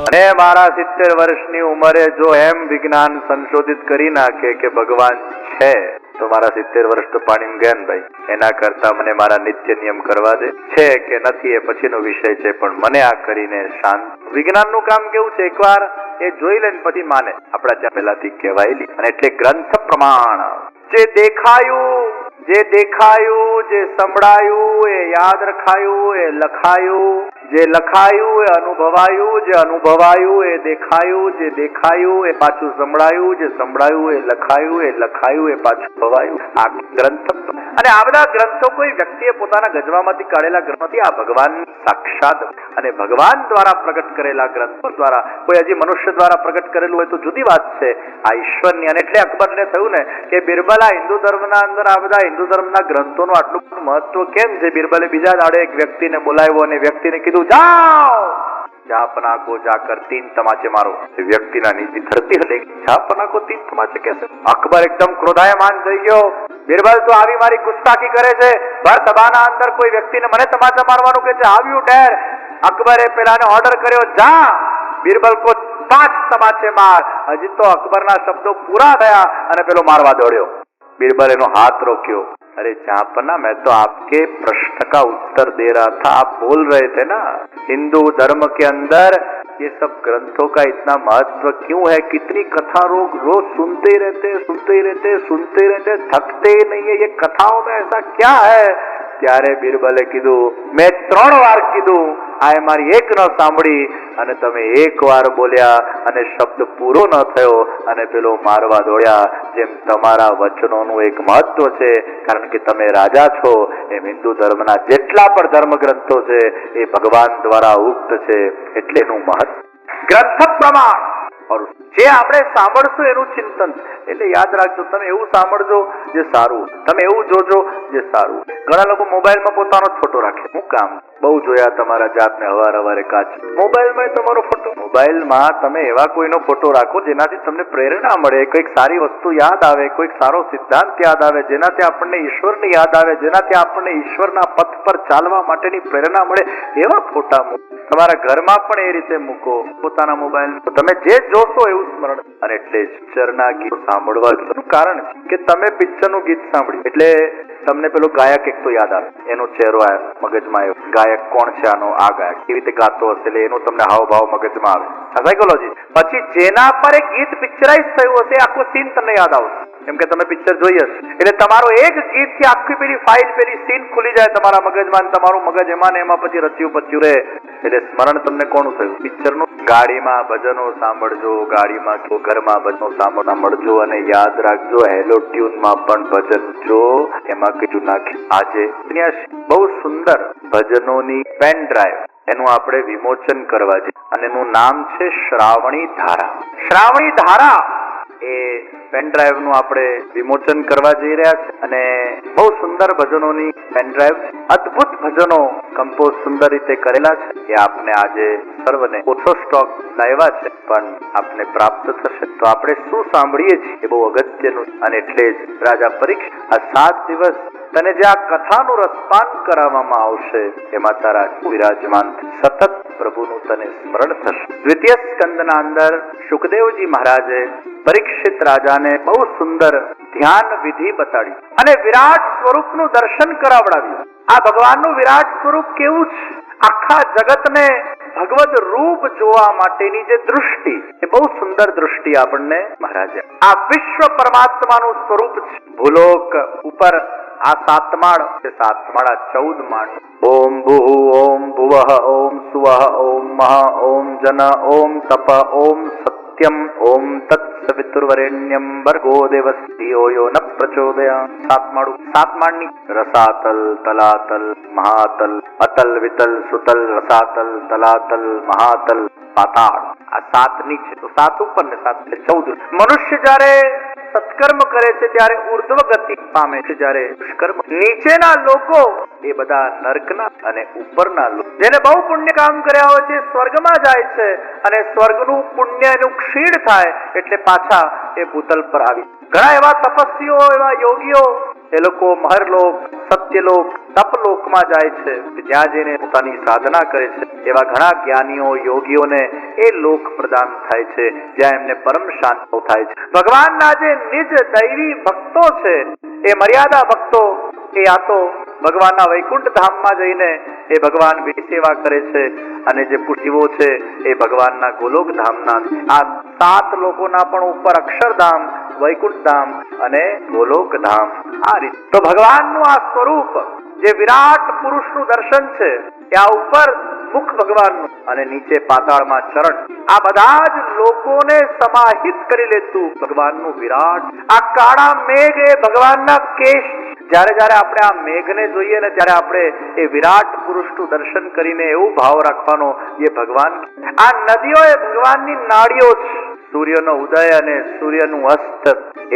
અને મારા 70 વર્ષની ઉંમરે જો એમ વિજ્ઞાન સંશોધિત કરી નાખે કે ભગવાન છે તો મારા 70 વર્ષ તો પાણીમાં ગયા ને ભાઈ. એના કરતા મને મારા નિત્ય નિયમ કરવા દે. છે કે નથી એ પછીનો વિષય છે, પણ મને આ કરીને શાંત. વિજ્ઞાનનું કામ કેવું છે, એકવાર એ જોઈ લે ને પછી માને. આપણા ત્યાં પહેલાથી કહેવાયેલી. અને એટલે ગ્રંથ પ્રમાણ જે દેખાયું, જે સંભળાયું એ યાદ રખાયું, એ લખાયું, જે લખાયું એ અનુભવાયું, જે અનુભવાયું એ દેખાયું, જે દેખાયું એ પાછું સંભળાયું, જે સંભળાયું એ લખાયું એ પાછું ભવાયું. આ ગ્રંથ. અને આ બધા ગ્રંથો કોઈ વ્યક્તિએ પોતાના ગજવામાંથી કાઢેલા ગ્રંથ નથી. આ ભગવાન સાક્ષાત અને ભગવાન દ્વારા પ્રગટ કરેલા ગ્રંથો દ્વારા. કોઈ હજી મનુષ્ય દ્વારા પ્રગટ કરેલું હોય તો જુદી વાત છે. આ ઈશ્વરની. અને એટલે અકબરને થયું ને કે બિરબલ હિન્દુ ધર્મના અંદર આ બધા હિન્દુ ધર્મના ગ્રંથોનું આટલું મહત્વ કેમ છે. બિરબલે બીજા દાડે એક વ્યક્તિને બોલાવ્યો અને વ્યક્તિને કીધું, જાઓ જાપના કો જાકર 3 તમાચે મારો. વ્યક્તિના નીચે ધરતી હલે. જાપના કો 3 તમાચે કેસે? અકબર એકદમ ક્રોધાયમાન થઈ ગયો. બિરબલ તો આવી મારી ગુસ્તાખી કરે છે. ભર સભાના અંદર કોઈ વ્યક્તિને મને તમાચા મારવાનું કે છે. હાવ યુ ડેર? અકબરે પેલાને ઓર્ડર કર્યો, જા બિરબલ કો 5 તમાચે માર. હજી તો અકબરના શબ્દો પૂરા થયા અને પેલો મારવા દોડ્યો. बीरबल एनो हाथ रोक्यो। अरे जापना, मैं तो आपके प्रश्न का उत्तर दे रहा था, आप बोल रहे थे ना हिंदू धर्म के अंदर ये सब ग्रंथों का इतना महत्व क्यों है, कितनी कथा रोज सुनते ही रहते, थकते ही नहीं है, ये कथाओं में ऐसा क्या है? त्यारे बीरबले कीधु, मैं 3 વાર કીધું, આ મારી એક ન સાંભળી અને તમે એક વાર બોલ્યા અને શબ્દ પૂરો ન થયો અને પેલો મારવા દોડ્યા. જેમ તમારા વચનોનું એક મહત્વ છે, કારણ કે તમે રાજા છો, એમ હિન્દુ ધર્મના જેટલા પણ ધર્મ ગ્રંથો છે એ ભગવાન દ્વારા ઉક્ત છે, એટલે એનું મહત્વ. ગ્રંથ પ્રમાણ और જે આપણે સાંભળશું એનું ચિંતન. એટલે યાદ રાખજો, તમે એવું સાંભળજો જે સારું, તમે એવું જોજો જે સારું. ઘણા લોકો મોબાઈલમાં પોતાનો ફોટો રાખે. શું કામ? બહુ જોયા તમારા જાતને હવારે કાચ મોબાઈલમાં તમારો ફોટો. મોબાઈલમાં તમે એવા કોઈનો ફોટો રાખો જેનાથી તમને પ્રેરણા મળે, કોઈક સારી વસ્તુ યાદ આવે, કોઈક સારો સિદ્ધાંત યાદ આવે, જેનાથી આપણને ઈશ્વરની યાદ આવે, જેનાથી આપણને ઈશ્વરના પથ પર ચાલવા માટેની પ્રેરણા મળે, એવા ફોટા મૂકો. તમારા ઘરમાં પણ એ રીતે મૂકો પોતાના મોબાઈલ. તમે જે જોશો એવું સ્મરણ. અને એટલે પિક્ચરના ગીત સાંભળવા એનું કારણ છે કે તમે પિક્ચરનું ગીત સાંભળ્યું એટલે તમને પેલો ગાયક એક તો યાદ આવે, એનો ચહેરો મગજમાં આવ્યો, ગાયક કોણ છે આનો, આ ગાયક કેવી રીતે ગાતો હશે, એટલે એનું તમને હાવભાવ મગજમાં આવે, આ સાયકોલોજી. પછી જેના પર એક ગીત પિક્ચરાઇઝ થયું હશે આખો સીન તમને યાદ આવશે, કેમ કે તમે પિક્ચર જોઈ હશે. એટલે તમારો એક ગીત થી આખી પેલી ફાઇલ, પેલી સીન ખુલી જાય તમારા મગજમાં, તમારું મગજ એમાં ને એમાં પછી રચ્યું રહે. એટલે સ્મરણ તમને કોનું થયું? પિક્ચરનું. ગાડીમાં ભજનો સાંભળજો, ગાડીમાં ઘરમાં ભજનો સાંભળજો અને યાદ રાખજો હેલો ટ્યુનમાં પણ ભજન જો એમાં કીધું નાખી. આજે બહુ સુંદર ભજનોની પેન ડ્રાઈવ, એનું આપણે વિમોચન કરવા છે અને એનું નામ છે શ્રાવણી ધારા. શ્રાવણી ધારા એ પેન ડ્રાઈવ નું આપણે વિમોચન કરવા જઈ રહ્યા છે અને બહુ સુંદર ભજનોની પેન ડ્રાઈવ છે. અદ્ભુત ભજનો કમ્પોઝ સુંદર રીતે કરેલા છે. એ આપને આજે સર્વને ઓછો સ્ટોક લાવ્યા છે પણ આપને પ્રાપ્ત થશે. તો આપણે શું સાંભળીએ છીએ એ બહુ અગત્યનું. અને એટલે જ રાજા પરીક્ષિત આ 7 દિવસ તને જે આ કથાનું રસપાન કરાવવામાં આવશે એમાં તારા વિરાજમાન સતત પ્રભુનું તને સ્મરણ થશે. દ્વિતીય સ્કંદના અંદર સુખદેવજી મહારાજે પરીક્ષિત રાજાને બહુ સુંદર ધ્યાન વિધિ બતાડી અને વિરાટ સ્વરૂપનું દર્શન કરાવડાવ્યું. આ ભગવાનનું વિરાટ સ્વરૂપ કેવું છે? આખા જગતને ભગવદ રૂપ જોવા માટેની જે દૃષ્ટિ, એ બહુ સુંદર દૃષ્ટિ આપણને મહારાજે. આ વિશ્વ પરમાત્માનું સ્વરૂપ છે. ભૂલોક ઉપર આ 7 માળ છે, 7 માળા 14 માળ. ઓમ ભૂ ઓમ ભુવઃ ઓમ સુવઃ ઓમ મહ ઓમ જન ઓમ તપ ઓમ સત્યમ ઓમ તત્સવિતુર્વરેણ્યમ ભર્ગો દેવસ્ય ધિયો યો ન પ્રચોદયાત. 7 માળું. 7 માળની રસાતલ, તલાતલ, મહાતલ, અતલ, વિતલ, સુતલ, રસાતલ, તલાતલ, મહાતલ, પાતાળ. આ 7 છે. તો 7 ઉપર ને 7 એટલે 14. મનુષ્ય જયારે સત્કર્મ કરે છે ત્યારે ઉર્ધ્વ ગતિ પામે છે, જ્યારે દુષ્કર્મ નીચેના લોકો એ બધા નર્કના અને ઉપરના લોકો જેને બહુ પુણ્ય કામ કર્યા હોય છે સ્વર્ગમાં જાય છે અને સ્વર્ગનું પુણ્યનું ક્ષીણ થાય એટલે પાછા એ ભૂતલ પર આવી. ઘણા એવા તપસ્વીઓ, એવા યોગીઓ એ લોકો મહરલોક, સત્યલોક, તપલોકમાં જાય છે, ત્યાં જઈને પોતાની સાધના કરે છે. એવા ઘણા જ્ઞાનીઓ, યોગીઓને એ લોક પ્રદાન થાય છે જ્યાં એમને પરમ શાંતિ થાય છે. ભગવાનના જે નિજ દૈવી ભક્તો છે, એ મર્યાદા ભક્તો, એ આ તો ભગવાનના વૈકુંઠ ધામમાં જઈને એ ભગવાન વિધિ સેવા કરે છે, અને જે પુષ્ટિઓ છે એ ભગવાનના ગોલોક ધામના. આ 7 લોકોના પણ ઉપર અક્ષરધામ, વૈકુંઠ ધામ અને ગોલોક ધામ. આ રીતે તો ભગવાનનું આ સ્વરૂપ જે વિરાટ પુરુષનું દર્શન છે, ત્યાં ઉપર મુખ ભગવાનનું અને નીચે પાતાળમાં ચરણ, આ બધા જ લોકોને સમાહિત કરી લેતું ભગવાનનું વિરાટ. આ કાળા મેઘ એ ભગવાનના કેશ. જ્યારે જ્યારે આપણે આ મેઘને જોઈએ ને ત્યારે આપણે એ વિરાટ પુરુષનું દર્શન કરીને એવું ભાવ રાખવાનો, એ ભગવાન. આ નદીઓ એ ભગવાનની નાડીઓ છે. સૂર્યનો ઉદય અને સૂર્યનું અસ્ત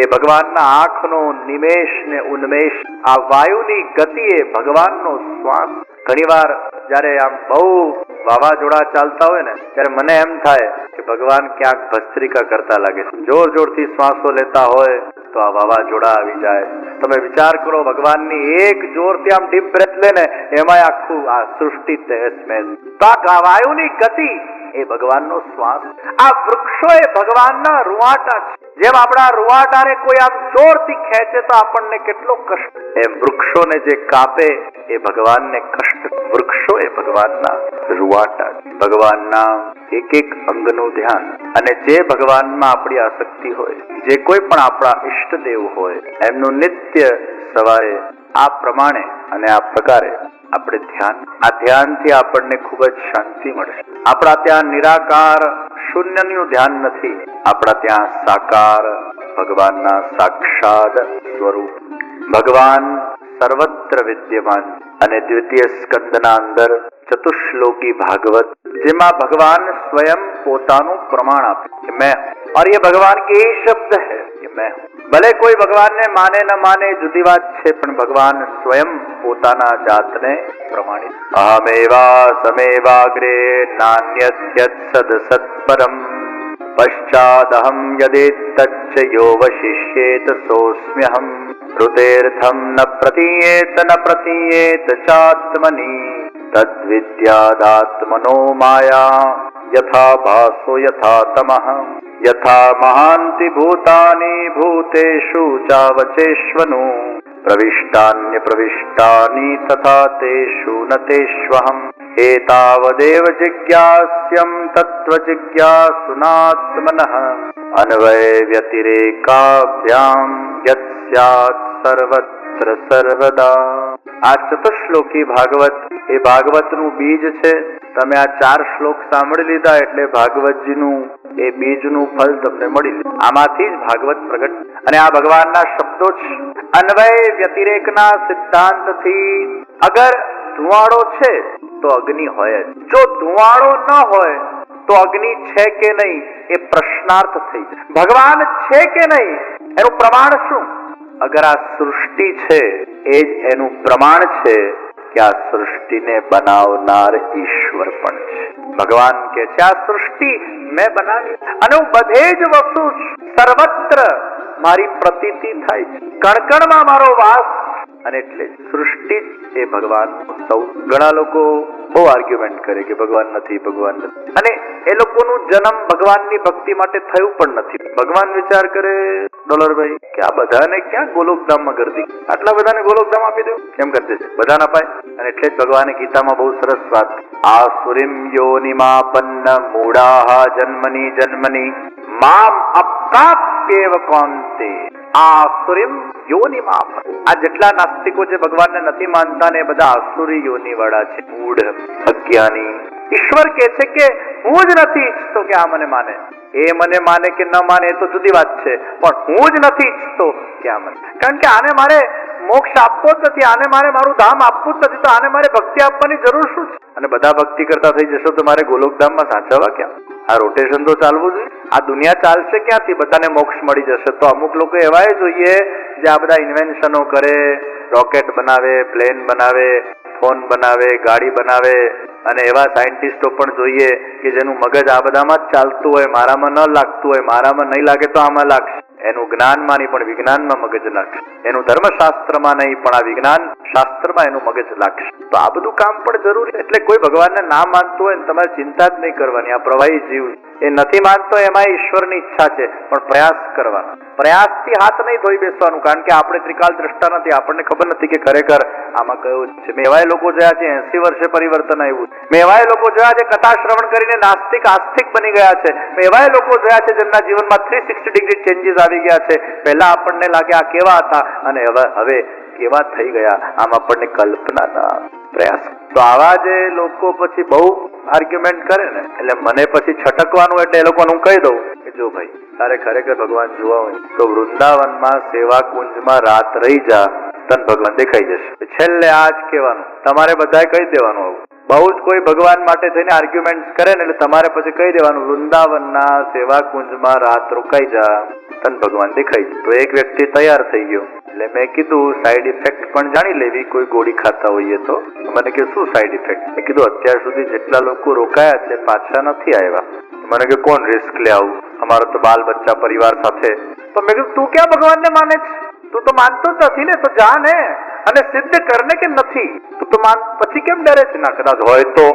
એ ભગવાનના આંખનો નિમેષ ને ઉન્મેષ. આ વાયુની ગતિ એ ભગવાનનો શ્વાસ. ઘણીવાર જ્યારે આમ બહુ વાવાઝોડા ચાલતા હોય ને ત્યારે મને એમ થાય કે ભગવાન ક્યાંક ભસ્ત્રિકા કરતા લાગે છે. જોર જોરથી શ્વાસો લેતા હોય તો આ વાવાઝોડા આવી જાય. તમે વિચાર કરો, ભગવાનની એક જોરથી આમ ડીપ બ્રેથ લે ને એમાં આખું આ સૃષ્ટિ તહેસ મહેસ. તો આ વાયુની ગતિ એ ભગવાનનો શ્વાસ. આ વૃક્ષો એ ભગવાનના રૂવાટા છે. જેમ આપણા રૂવાટાને કોઈ આમ જોરથી ખેંચે તો આપણને કેટલો કષ્ટ, એમ વૃક્ષોને જે કાપે એ ભગવાનને કષ્ટ. વૃક્ષો એ ભગવાનના રૂવાટા, ભગવાનના એક એક અંગનું ધ્યાન. અને જે ભગવાનમાં આપણી આસક્તિ હોય, જે કોઈ પણ આપણા ઈષ્ટદેવ હોય, એમનું નિત્ય સવારે આ પ્રમાણે અને આ પ્રકારે આપણે ધ્યાન, આ ધ્યાનથી આપણને ખૂબ જ શાંતિ મળશે. આપણા ત્યાં નિરાકાર શૂન્યનું ધ્યાન નથી, આપણા ત્યાં સાકાર ભગવાનના સાક્ષાત સ્વરૂપ. ભગવાન સર્વત્ર વિદ્યમાન. અને દ્વિતીય સ્કંદના અંદર ચતુશ્લોકી ભાગવત, જેમાં ભગવાન સ્વયં પોતાનું પ્રમાણ આપે કે મેં, और ये भगवान के ही शब्द है कि मैं. ભલે કોઈ ભગવાનને માને ન માને જુદી વાત છે, પણ ભગવાન સ્વયં પોતાના જાતને પ્રમાણિત. અહમેવા સમેવાગ્રે નાન્યસ્યત સદસત્પરમ પશ્ચાદહમ યદેતચ્ચ યો વશિષ્યેત સોસ્મ્યહમ ઋતેર્થમ ન પ્રતીયેત ચાત્મની તદ્વિદ્યાદાત્મનો માયા યથા ભાસો યથા તમઃ યથા મહાંતિ ભૂતાની ભૂતેષુ ચાવચેષ્વનુ પ્રવિષ્ટાન્ય પ્રવિષ્ટાની તથા તેષુ ન તેષ્વહમ એતાવદેવ જિજ્ઞાસ્યમ તત્વ જિજ્ઞાસુનાત્મનઃ અન્વય વ્યતિરેકાભ્યામ યત સ્યાત સર્વત્ર સર્વદા. આ ચતુશ્લોકી ભાગવત એ ભાગવતનું બીજ છે. તમે આ 4 શ્લોક સાંભળી લીધા એટલે ભાગવતજીનું એ બીજનું ફળ તમને મળી લીધું. આમાંથી જ ભાગવત પ્રગટ. અને આ ભગવાનના શબ્દો જ અન્વય વ્યતિરેકના સિદ્ધાંતથી અગર ધુવાડો છે તો અગ્નિ હોય જ. જો ધુવાડો ન હોય તો અગ્નિ છે કે નહીં એ પ્રશ્નાર્થ થઈ જાય. ભગવાન છે કે નહીં એનું પ્રમાણ શું? અગર આ સૃષ્ટિ છે એ જ એનું પ્રમાણ છે કે આ સૃષ્ટિને બનાવનાર ઈશ્વર પણ છે. ભગવાન કે છે આ સૃષ્ટિ મેં બનાવી અને હું બધે જ વસ્તુ સર્વત્ર મારી પ્રતીતિ થાય છે, કણકણમાં મારો વાસ. અને એટલે સૃષ્ટિ એ ભગવાન. સૌ ઘણા લોકો બહુ આર્ગ્યુમેન્ટ કરે કે ભગવાન નથી, ભગવાન નથી, અને એ લોકોનું જન્મ ભગવાનની ભક્તિ માટે થયું પણ નથી. ભગવાન વિચાર કરે ડોલરભાઈ કે આ બધાને ક્યાં ગોલોકધામમાં ગરદી, આટલા બધાને ગોલોકધામ આપી દઉં કેમ કરતે છે, બધાને અપાય. અને એટલે જ ભગવાને ગીતામાં બહુ સરસ વાત, આસુરીમ યોનિમાપન્ન મૂઢાહ જન્મની જન્મની મામ અપ્રાપ્યેવ કોન્તે આસુરીમ યોનિમાપન્ન. આ જેટલા નાસ્તિકો જે ભગવાનને નથી માનતા ને એ બધા આસુરી યોની વાળા છે, મૂઢ, અજ્ઞાની. ઈશ્વર કે છે કે હું જ નથી ઈચ્છતો કે આ મને માને. એ મને માને કે ન માને એ તો જુદી વાત છે, પણ હું જ નથી ઈચ્છતો કે આ મને, કારણ કે આને મારે મોક્ષ આપવો જ નથી, આને મારે મારું ધામ આપવું જ નથી, તો આને મારે ભક્તિ આપવાની જરૂર શું છે? અને બધા ભક્તિ કરતા થઈ જશો તો મારે ગોલોકધામમાં સાચવવા ક્યાં? આ રોટેશન તો ચાલવું જોઈએ. આ દુનિયા ચાલશે ક્યાંથી? બધાને મોક્ષ મળી જશે. તો અમુક લોકો એવાય જોઈએ જે આ બધા ઇન્વેન્શનો કરે, રોકેટ બનાવે, પ્લેન બનાવે, ફોન બનાવે, ગાડી બનાવે. અને એવા સાયન્ટિસ્ટો પણ જોઈએ કે જેનું મગજ આ બધામાં જ ચાલતું હોય, મારામાં ન લાગતું હોય, મારામાં નહીં લાગે તો આમાં લાગશે. એનું જ્ઞાનમાં નહીં પણ વિજ્ઞાનમાં મગજ લાગશે, એનું ધર્મશાસ્ત્રમાં નહીં પણ આ વિજ્ઞાન શાસ્ત્રમાં એનું મગજ લાગશે. તો આ બધું કામ પણ જરૂરી. એટલે કોઈ ભગવાનને ના માનતું હોય ને તમારે ચિંતા જ નહીં કરવાની. આ પ્રવાહી જીવ એ નથી માનતો, એમાં ઈશ્વરની ઈચ્છા છે, પણ પ્રયાસ કરવાનો. પ્રયાસથી હાથ નહીં ધોઈ બેસવાનું, કારણ કે આપણે ત્રિકાલ દ્રષ્ટા નથી, આપણને ખબર નથી કે ખરેખર આમાં કયું છે. મેં એવાય લોકો જોયા છે 80 વર્ષે પરિવર્તન આવ્યું. મેં એવાય લોકો જોયા છે કથા શ્રવણ કરીને નાસ્તિક આસ્તિક બની ગયા છે. મેં એવાય લોકો જોયા છે જેમના જીવનમાં 360 ડિગ્રી ચેન્જીસ આવી ગયા છે. પહેલા આપણને લાગે આ કેવા હતા અને હવે કેવા થઈ ગયા, આમ આપણને કલ્પનાના પ્રયાસ. તો આવા જે લોકો પછી બહુ આર્ગ્યુમેન્ટ કરે ને, એટલે મને પછી છટકવાનું, એટલે એ લોકોને હું કહી દઉં કે જો ભાઈ તારે ખરેખર ભગવાન જોવા હોય તો વૃંદાવનમાં સેવા કુંજમાં રાત રહી જા, તને ભગવાન દેખાઈ જશે. છેલ્લે આ જ કહેવાનું, તમારે બધાએ કહી દેવાનું. આવું બહુ જ કોઈ ભગવાન માટે થઈને આર્ગ્યુમેન્ટ કરે ને, એટલે તમારે પછી કહી દેવાનું વૃંદાવનના સેવા કુંજમાં રાત રોકાઈ જા, તને ભગવાન દેખાઈ જાય. તો એક વ્યક્તિ તૈયાર થઈ ગયો. એટલે મેં કીધું સાઈડ ઇફેક્ટ પણ જાણી લેવી, કોઈ ગોળી ખાતા હોઈએ તો. મને કે શું સાઈડ ઇફેક્ટ? મેં કીધું અત્યાર સુધી જેટલા લોકો રોકાયા છે પાછા નથી આવ્યા. મને કે કોણ રિસ્ક લે આવું, અમારો તો બાલ બચ્ચા પરિવાર સાથે. તો મેં કીધું તું ક્યાં ભગવાનને માને છે? તું તો માનતો જ નથી ને, તો જા ને અને સિદ્ધ કરને કે નથી. તું તો માન, પછી કેમ ડરે છે? ના કદાચ હોય તો.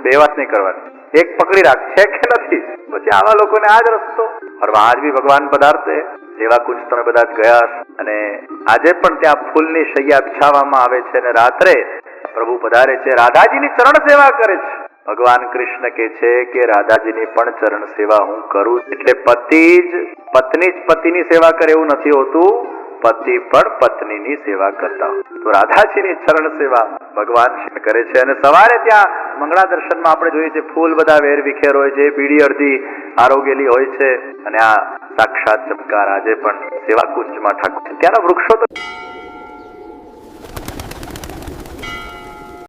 બે વાત નહીં કરવાની, એક પકડી રાખ, છે કે નથી. પછી આવા લોકોને આ જ રસ્તો. આજ બી ભગવાન પધારશે. સેવા કુંજ તમે બધા જ ગયા, અને આજે પણ ત્યાં ફૂલની શૈયા બિછાવવામાં આવે છે અને રાત્રે પ્રભુ પધારે છે, રાધાજીની ચરણ સેવા કરે છે. ભગવાન કૃષ્ણ કે છે કે રાધાજીની પણ ચરણ સેવા હું કરું. એટલે પત્ની જ પતિની સેવા કરે એવું નથી હોતું, પતિ પણ પત્નીની સેવા કરતા હોય. તો રાધાજીની ચરણ સેવા ભગવાન કરે છે. અને સવારે ત્યાં મંગળા દર્શનમાં આપણે જોઈએ છે ફૂલ બધા વેર વિખેર હોય છે, બીડી અડધી આરોગેલી હોય છે, અને આ સાક્ષાત ચમત્કાર આજે પણ સેવા કુંજમાં ઠાકોર. ત્યાંના વૃક્ષો તો